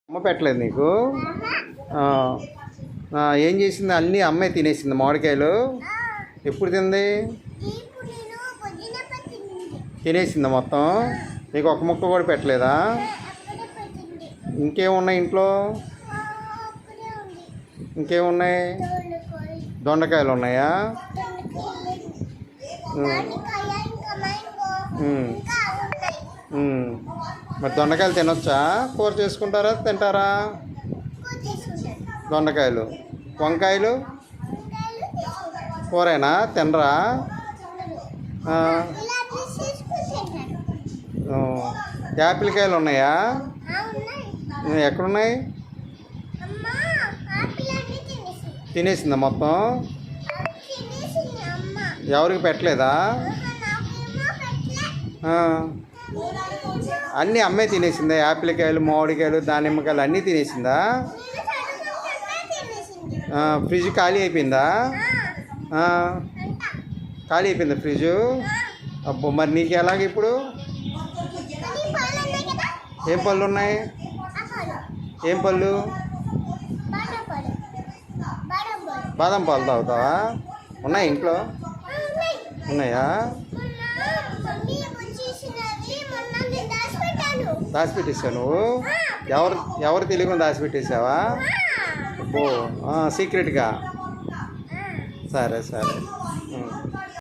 అమ్మ పెట్టలేదు నీకు? ఏం చేసింది? అన్నీ అమ్మే తినేసింది మామిడికాయలు. ఎప్పుడు తింది? తినేసిందా మొత్తం? నీకు ఒక ముక్క కూడా పెట్టలేదా? ఇంకేమున్నాయి ఇంట్లో? ఇంకేమున్నాయి? దొండకాయలు ఉన్నాయా? మరి దొండకాయలు తినొచ్చా? కూర చేసుకుంటారా, తింటారా? దొండకాయలు. వంకాయలు కూరేనా, తినరా? యాపిల్ కాయలు ఉన్నాయా? ఎక్కడున్నాయి? తినేసిందా మొత్తం? ఎవరికి పెట్టలేదా? అన్నీ అమ్మే తినేసిందా? యాపిల్ కాయలు, మామిడికాయలు, దానిమ్మకాయలు అన్నీ తినేసిందా? ఫ్రిడ్జ్ ఖాళీ అయిపోయిందా? ఖాళీ అయిపోయిందా ఫ్రిడ్జు? అబ్బో, మరి నీకు ఎలాగ ఇప్పుడు? ఏం పళ్ళు ఉన్నాయి? ఏం పళ్ళు? బాదం పాలు తాగుతావా? ఉన్నాయి ఇంట్లో? ఉన్నాయా? దాచిపెట్టేసావు నువ్వు? ఎవరు తెలియకుండా దాచిపెట్టేసావా? అబ్బో, సీక్రెట్గా. సరే సరే.